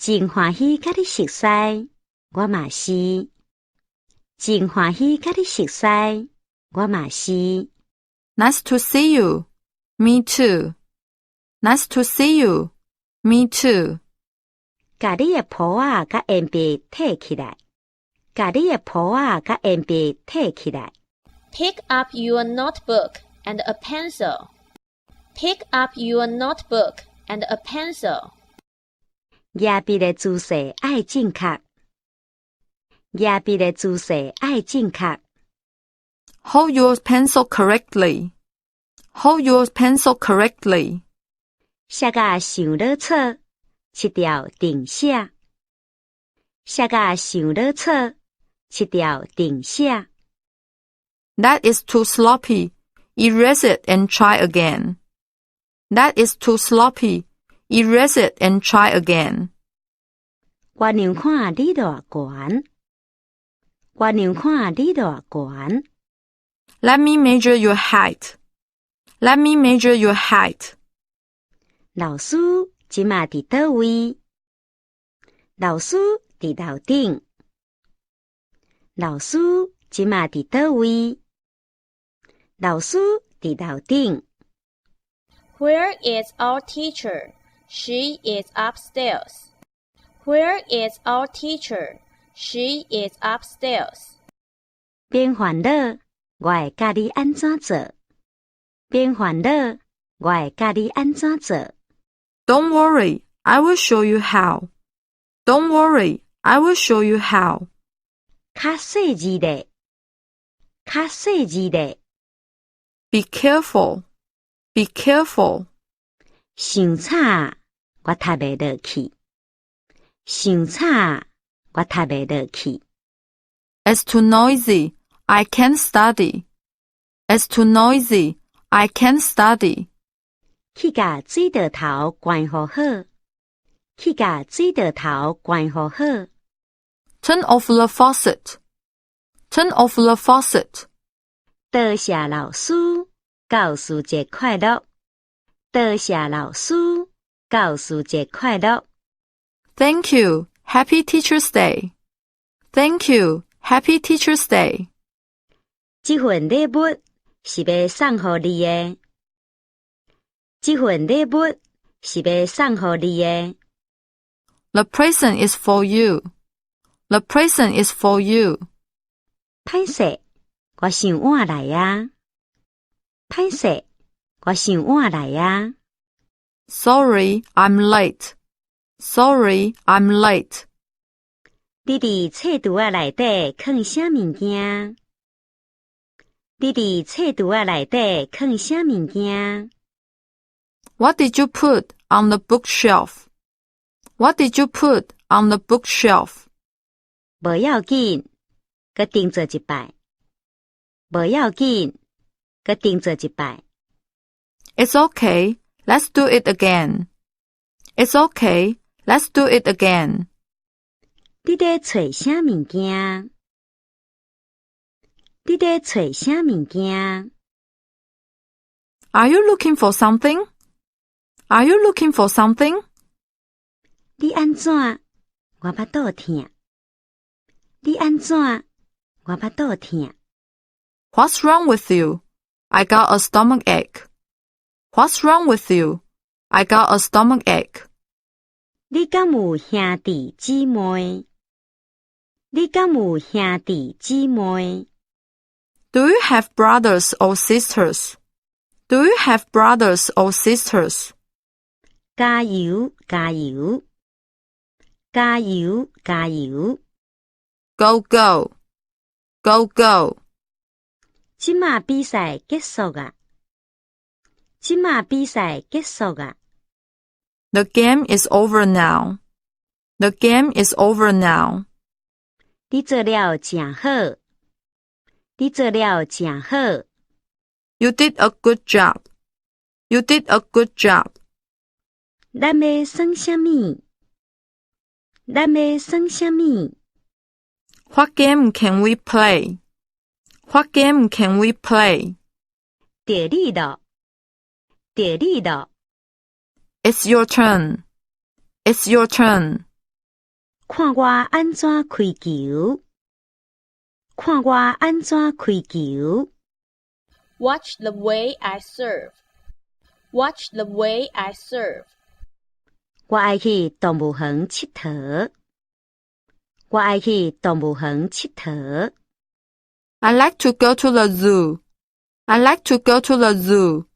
真欢喜甲你熟悉，我嘛是。真欢喜甲你熟悉，我嘛是。Nice to see you. Me too. Nice to see you. Me too. 甲你的簿仔甲鉛筆摕起來，甲你的簿仔甲鉛筆摕起來。Pick up your notebook and a pencil. Pick up your notebook and a pencil. 握筆的姿勢愛正確，握筆的姿勢愛正確。Hold your pencil correctly. Hold your pencil correctly. 寫甲傷老錯，切掉定寫。寫甲傷老錯，切掉定寫。That is too sloppy. Erase it and try again. That is too sloppy. Erase it and try again. 我娘看你偌懸，我娘看你偌懸。Let me measure your height. Let me measure your height. 老師即馬佇倒位？老師佇樓頂。老師即馬佇倒位？老師佇樓頂。Where is our teacher? She is upstairs. Where is our teacher? She is upstairs. 別煩惱，我會教你安怎做。別煩惱，我會教你安怎做。Don't worry, I will show you how. Don't worry, I will show you how. 較細字的，較細字的。Be careful. Be careful. 傷吵，我讀袂落去。傷吵，我讀袂落去。It's too noisy. I can't study. It's too noisy. I can't study. 去甲水道頭關好好。去甲水道頭關好好。Turn off the faucet. Turn off the faucet. 多謝老師，教師節快樂。多謝老師，教師節快樂。Thank you. Happy Teacher's Day. Thank you. Happy Teacher's Day. 這份禮物是要送予你的。這份禮物是要送予你的。The present is for you. The present is for you. 歹勢，我想晚來啊。歹勢，我想晚來啊。Sorry, I'm late. Sorry, I'm late. 你佇冊櫥仔內底囥啥物件？你佇冊櫥仔內底囥啥物件？ What did you put on the bookshelf? What did you put on the bookshelf? 無要緊，閣定做一擺。無要緊，閣定做一擺。It's okay. Let's do it again. It's okay. Let's do it again. 你在找啥物件？你在找啥物件？ Are you looking for something? Are you looking for something? 你安怎？我巴肚疼。你安怎？我巴肚疼。 What's wrong with you? I got a stomach ache. What's wrong with you? I got a stomach ache. 你敢有兄弟姊妹？你敢有兄弟姊妹？ Do you have brothers or sisters? Do you have brothers or sisters? 加油，加油！加油，加油！ Go, go. Go, go. 即馬比賽結束啊！即馬比賽結束啊！ The game is over now. The game is over now. 你做了真好，你做了真好。 You did a good job. You did a good job. 咱要耍啥物？咱要耍啥物？ What game can we play? What game can we play? 到你了，到你了。 It's your turn. It's your turn. 看我安怎开球。看我安怎开球。Watch the way I serve. Watch the way I serve. 我爱去动物园佚佗。我爱去动物园佚佗。I like to go to the zoo. I like to go to the zoo.